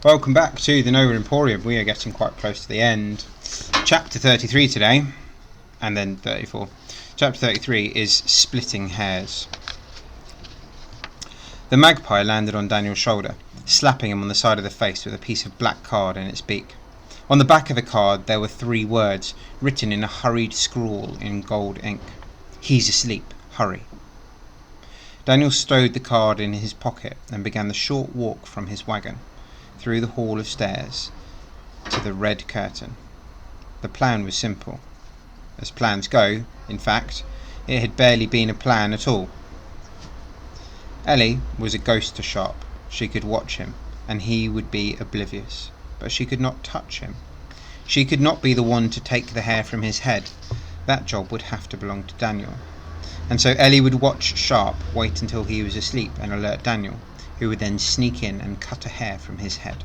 Welcome back to the Emporium. We are getting quite close to the end. Chapter 33 today, and then 34. Chapter 33 is Splitting Hairs. The magpie landed on Daniel's shoulder, slapping him on the side of the face with a piece of black card in its beak. On the back of the card there were 3 words, written in a hurried scrawl in gold ink. "He's asleep. Hurry." Daniel stowed the card in his pocket and began the short walk from his wagon, through the hall of stairs, to the red curtain. The plan was simple. As plans go, in fact, it had barely been a plan at all. Ellie was a ghost to Sharp. She could watch him, and he would be oblivious, but she could not touch him. She could not be the one to take the hair from his head. That job would have to belong to Daniel. And so Ellie would watch Sharp, wait until he was asleep, and alert Daniel, who would then sneak in and cut a hair from his head.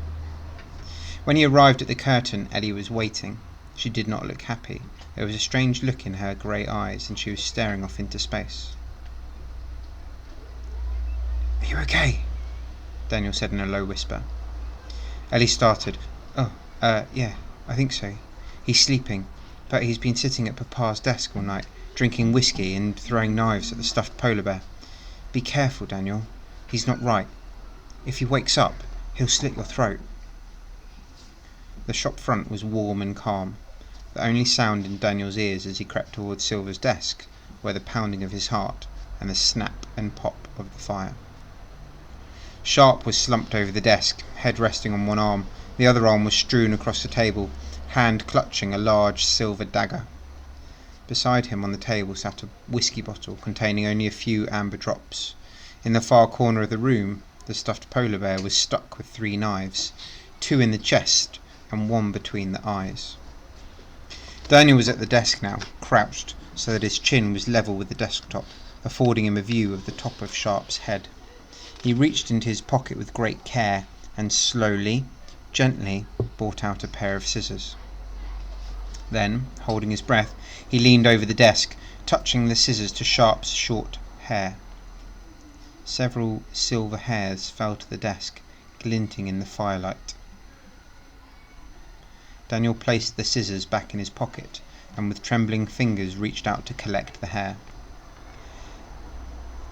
When he arrived at the curtain, Ellie was waiting. She did not look happy. There was a strange look in her grey eyes, and she was staring off into space. "Are you okay?" Daniel said in a low whisper. Ellie started. Yeah, I think so. He's sleeping, but he's been sitting at Papa's desk all night, drinking whiskey and throwing knives at the stuffed polar bear. Be careful, Daniel. He's not right. If he wakes up, he'll slit your throat." The shop front was warm and calm. The only sound in Daniel's ears as he crept towards Silver's desk were the pounding of his heart and the snap and pop of the fire. Sharp was slumped over the desk, head resting on one arm. The other arm was strewn across the table, hand clutching a large silver dagger. Beside him on the table sat a whiskey bottle containing only a few amber drops. In the far corner of the room, the stuffed polar bear was stuck with 3 knives, 2 in the chest and 1 between the eyes. Daniel was at the desk now, crouched so that his chin was level with the desktop, affording him a view of the top of Sharp's head. He reached into his pocket with great care and slowly, gently brought out a pair of scissors. Then, holding his breath, he leaned over the desk, touching the scissors to Sharp's short hair. Several silver hairs fell to the desk, glinting in the firelight. Daniel placed the scissors back in his pocket and with trembling fingers reached out to collect the hair.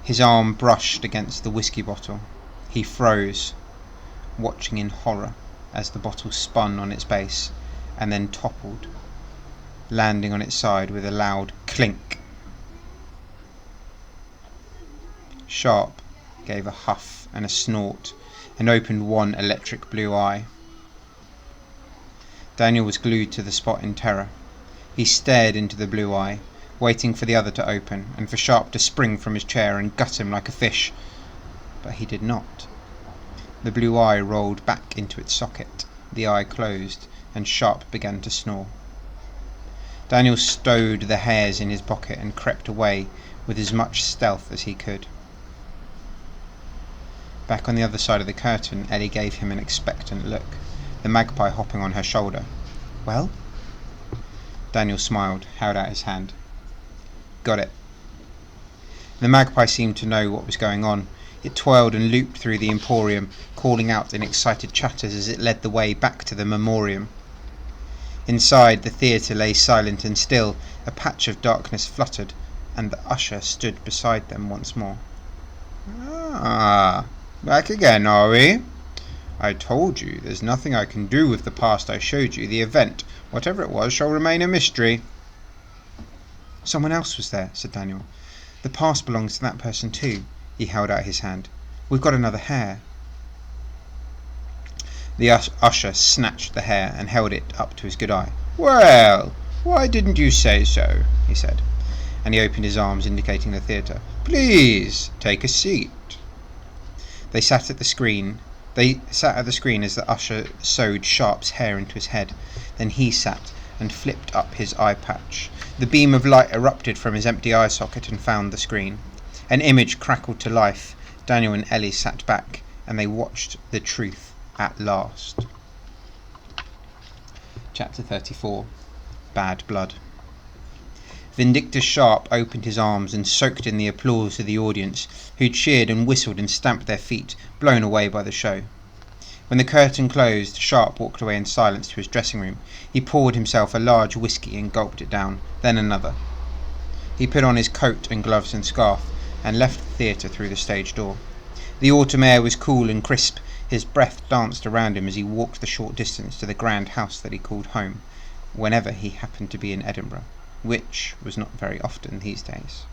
His arm brushed against the whiskey bottle. He froze, watching in horror as the bottle spun on its base and then toppled, landing on its side with a loud clink. Sharp gave a huff and a snort and opened one electric blue eye. Daniel was glued to the spot in terror. He stared into the blue eye, waiting for the other to open and for Sharp to spring from his chair and gut him like a fish. But he did not. The blue eye rolled back into its socket, the eye closed, and Sharp began to snore. Daniel stowed the hairs in his pocket and crept away with as much stealth as he could. Back on the other side of the curtain, Ellie gave him an expectant look, the magpie hopping on her shoulder. "Well?" Daniel smiled, held out his hand. "Got it." The magpie seemed to know what was going on. It twirled and looped through the Emporium, calling out in excited chatters as it led the way back to the memoriam. Inside, the theatre lay silent and still. A patch of darkness fluttered, and the usher stood beside them once more. "Ah, back again, are we? I told you, there's nothing I can do with the past I showed you. The event, whatever it was, shall remain a mystery." "Someone else was there," said Daniel. "The past belongs to that person too." He held out his hand. "We've got another hair." The usher snatched the hair and held it up to his good eye. "Well, why didn't you say so?" he said, and he opened his arms indicating the theatre. "Please, take a seat." They sat at the screen as the usher sewed Sharp's hair into his head. Then he sat and flipped up his eye patch. The beam of light erupted from his empty eye socket and found the screen. An image crackled to life. Daniel and Ellie sat back, and they watched the truth at last. Chapter 34. Bad Blood. Vindictus Sharp opened his arms and soaked in the applause of the audience, who cheered and whistled and stamped their feet, blown away by the show. When the curtain closed, Sharp walked away in silence to his dressing room. He poured himself a large whisky and gulped it down, then another. He put on his coat and gloves and scarf and left the theatre through the stage door. The autumn air was cool and crisp. His breath danced around him as he walked the short distance to the grand house that he called home, whenever he happened to be in Edinburgh, which was not very often these days.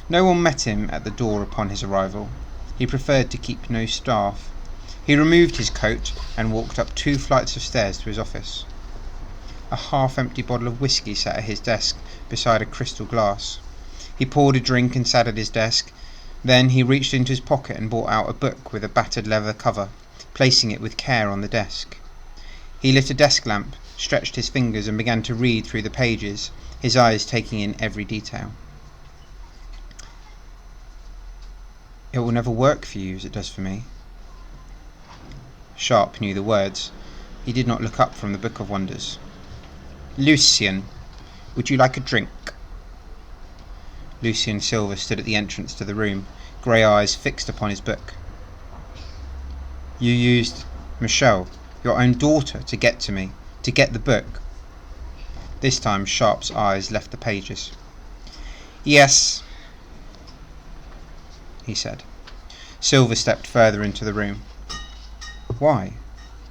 No one met him at the door upon his arrival. He preferred to keep no staff. He removed his coat and walked up 2 flights of stairs to his office. A half-empty bottle of whisky sat at his desk beside a crystal glass. He poured a drink and sat at his desk. Then he reached into his pocket and brought out a book with a battered leather cover, placing it with care on the desk. He lit a desk lamp, stretched his fingers and began to read through the pages, his eyes taking in every detail. "It will never work for you as it does for me." Sharp knew the words. He did not look up from the Book of Wonders. "Lucian, would you like a drink?" Lucian Silver stood at the entrance to the room, grey eyes fixed upon his book. "You used Michelle, your own daughter, to get to me, to get the book." This time Sharp's eyes left the pages. "Yes," he said. Silver stepped further into the room. "Why?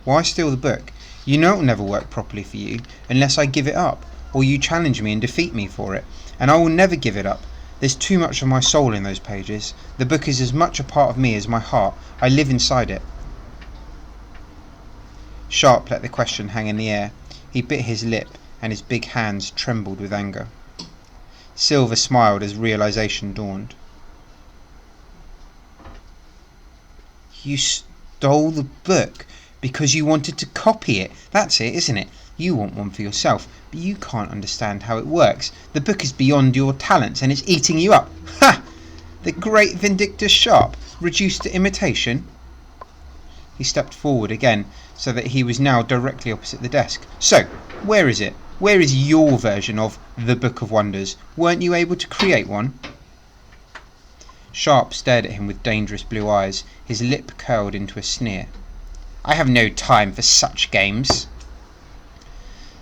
Why steal the book? You know it will never work properly for you unless I give it up, or you challenge me and defeat me for it, and I will never give it up. There's too much of my soul in those pages. The book is as much a part of me as my heart. I live inside it." Sharp let the question hang in the air. He bit his lip, and his big hands trembled with anger. Silver smiled as realization dawned. "You stole the book because you wanted to copy it. That's it, isn't it? You want one for yourself, but you can't understand how it works. The book is beyond your talents, and it's eating you up. Ha! The great Vindictus Sharp, reduced to imitation." He stepped forward again, so that he was now directly opposite the desk. "So, where is it? Where is your version of the Book of Wonders? Weren't you able to create one?" Sharp stared at him with dangerous blue eyes, his lip curled into a sneer. "I have no time for such games."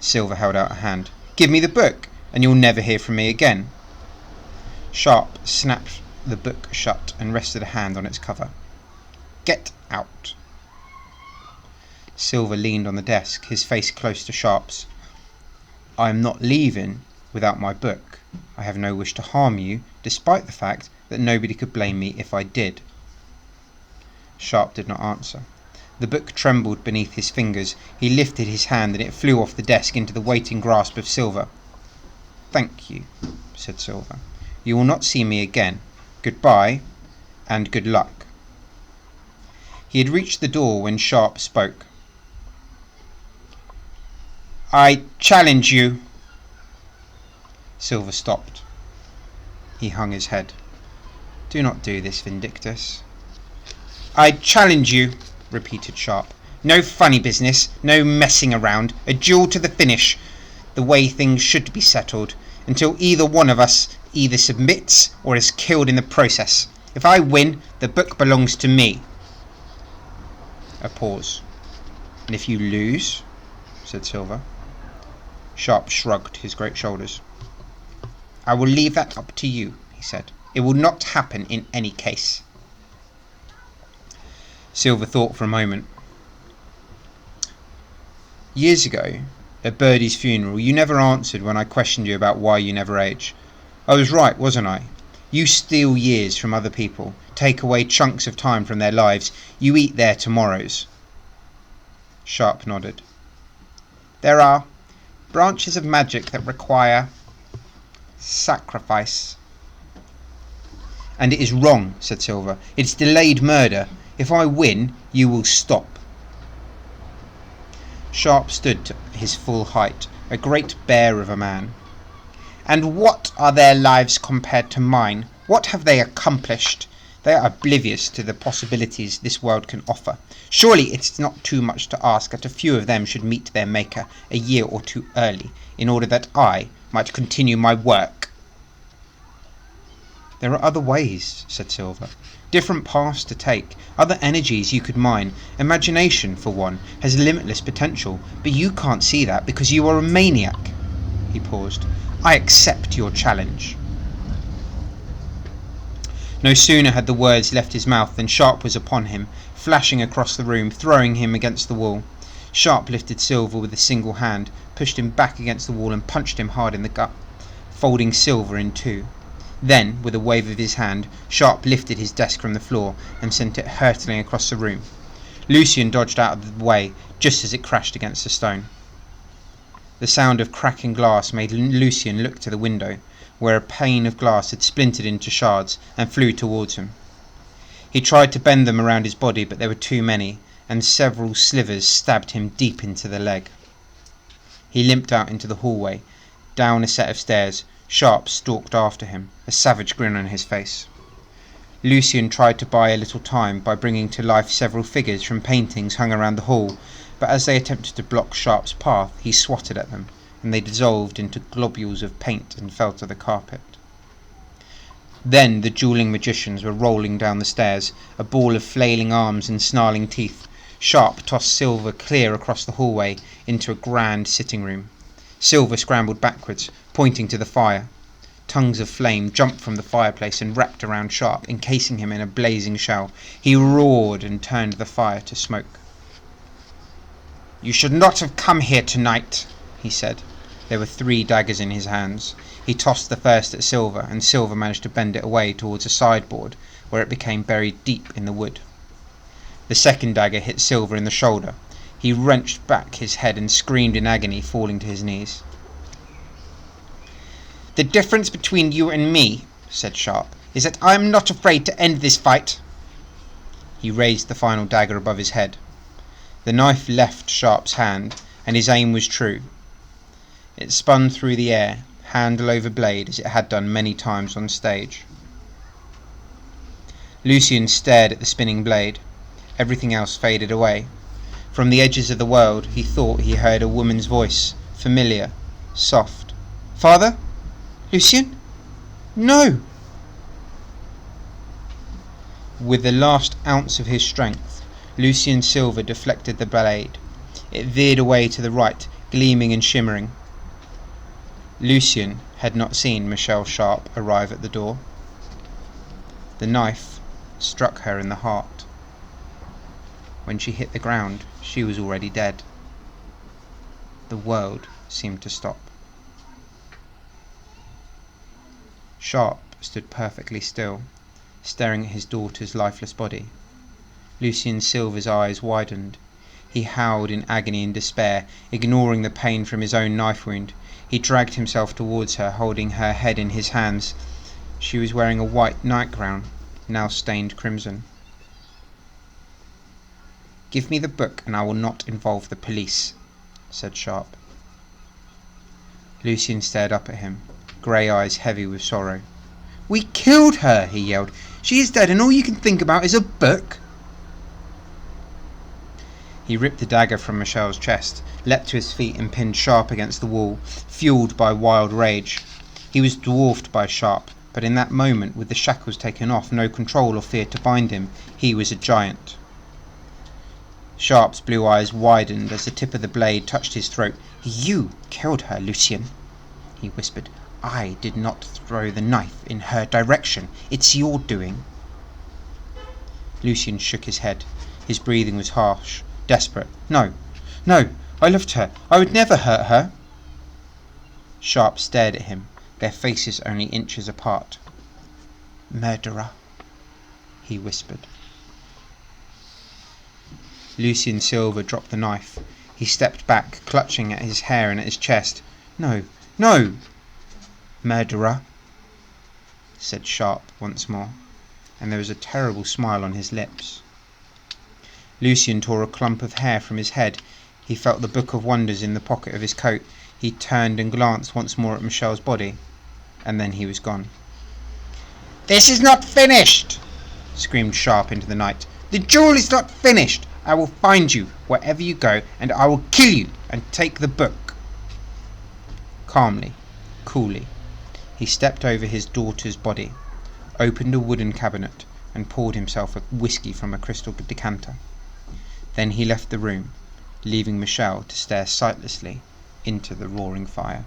Silver held out a hand. "Give me the book, and you'll never hear from me again." Sharp snapped the book shut and rested a hand on its cover. "Get out." Silver leaned on the desk, his face close to Sharp's. "I am not leaving without my book. I have no wish to harm you, despite the fact that nobody could blame me if I did." Sharp did not answer. The book trembled beneath his fingers. He lifted his hand and it flew off the desk into the waiting grasp of Silver. "Thank you," said Silver. "You will not see me again. Goodbye, and good luck." He had reached the door when Sharp spoke. "I challenge you." Silver stopped. He hung his head. "Do not do this, Vindictus." "I challenge you," repeated Sharp. "No funny business, no messing around. A duel to the finish, the way things should be settled, until either one of us either submits or is killed in the process. If I win, the book belongs to me." A pause. "And if you lose?" said Silver. Sharp shrugged his great shoulders. "I will leave that up to you," he said. "It will not happen in any case." Silver thought for a moment. "Years ago, at Birdie's funeral, you never answered when I questioned you about why you never age. I was right, wasn't I? You steal years from other people, take away chunks of time from their lives. You eat their tomorrows." Sharp nodded. "There are branches of magic that require sacrifice." "And it is wrong," said Silver. "It's delayed murder. If I win, you will stop." Sharp stood to his full height, a great bear of a man. "And what are their lives compared to mine? What have they accomplished? They are oblivious to the possibilities this world can offer. Surely it's not too much to ask that a few of them should meet their maker a year or two early, in order that I might continue my work." "There are other ways," said Silver. "Different paths to take, other energies you could mine. Imagination, for one, has limitless potential, but you can't see that because you are a maniac." He paused. "I accept your challenge." No sooner had the words left his mouth than Sharp was upon him, flashing across the room, throwing him against the wall. Sharp lifted Silver with a single hand, pushed him back against the wall and punched him hard in the gut, folding Silver in two. Then, with a wave of his hand, Sharp lifted his desk from the floor and sent it hurtling across the room. Lucian dodged out of the way just as it crashed against the stone. The sound of cracking glass made Lucian look to the window, where a pane of glass had splintered into shards and flew towards him. He tried to bend them around his body, but there were too many, and several slivers stabbed him deep into the leg. He limped out into the hallway, down a set of stairs. Sharp stalked after him, a savage grin on his face. Lucian tried to buy a little time by bringing to life several figures from paintings hung around the hall, but as they attempted to block Sharp's path, he swatted at them, and they dissolved into globules of paint and fell to the carpet. Then the dueling magicians were rolling down the stairs, a ball of flailing arms and snarling teeth. Sharp tossed Silver clear across the hallway into a grand sitting room. Silver scrambled backwards, pointing to the fire. Tongues of flame jumped from the fireplace and wrapped around Sharp, encasing him in a blazing shell. He roared and turned the fire to smoke. "You should not have come here tonight," he said. There were 3 daggers in his hands. He tossed the first at Silver, and Silver managed to bend it away towards a sideboard, where it became buried deep in the wood. The second dagger hit Silver in the shoulder. He wrenched back his head and screamed in agony, falling to his knees. "The difference between you and me," said Sharp, "is that I am not afraid to end this fight." He raised the final dagger above his head. The knife left Sharp's hand, and his aim was true. It spun through the air, handle over blade, as it had done many times on stage. Lucian stared at the spinning blade. Everything else faded away. From the edges of the world, he thought he heard a woman's voice, familiar, soft. "Father? Lucian? No!" With the last ounce of his strength, Lucian Silver deflected the blade. It veered away to the right, gleaming and shimmering. Lucian had not seen Michelle Sharp arrive at the door. The knife struck her in the heart. When she hit the ground, she was already dead. The world seemed to stop. Sharp stood perfectly still, staring at his daughter's lifeless body. Lucian Silver's eyes widened. He howled in agony and despair, ignoring the pain from his own knife wound. He dragged himself towards her, holding her head in his hands. She was wearing a white nightgown, now stained crimson. "Give me the book and I will not involve the police," said Sharp. Lucian stared up at him, grey eyes heavy with sorrow. "We killed her," he yelled. "She is dead and all you can think about is a book." He ripped the dagger from Michelle's chest, leapt to his feet and pinned Sharp against the wall, fueled by wild rage. He was dwarfed by Sharp, but in that moment, with the shackles taken off, no control or fear to bind him, he was a giant. Sharp's blue eyes widened as the tip of the blade touched his throat. "You killed her, Lucian," he whispered. "I did not throw the knife in her direction. It's your doing." Lucian shook his head. His breathing was harsh, desperate. "No, no, I loved her. I would never hurt her." Sharp stared at him, their faces only inches apart. "Murderer," he whispered. Lucian Silver dropped the knife. He stepped back, clutching at his hair and at his chest. "No, no!" "Murderer," said Sharp once more, and there was a terrible smile on his lips. Lucian tore a clump of hair from his head. He felt the Book of Wonders in the pocket of his coat. He turned and glanced once more at Michelle's body, and then he was gone. "This is not finished!" screamed Sharp into the night. "The duel is not finished! I will find you wherever you go, and I will kill you and take the book." Calmly, coolly, he stepped over his daughter's body, opened a wooden cabinet, and poured himself a whisky from a crystal decanter. Then he left the room, leaving Michelle to stare sightlessly into the roaring fire.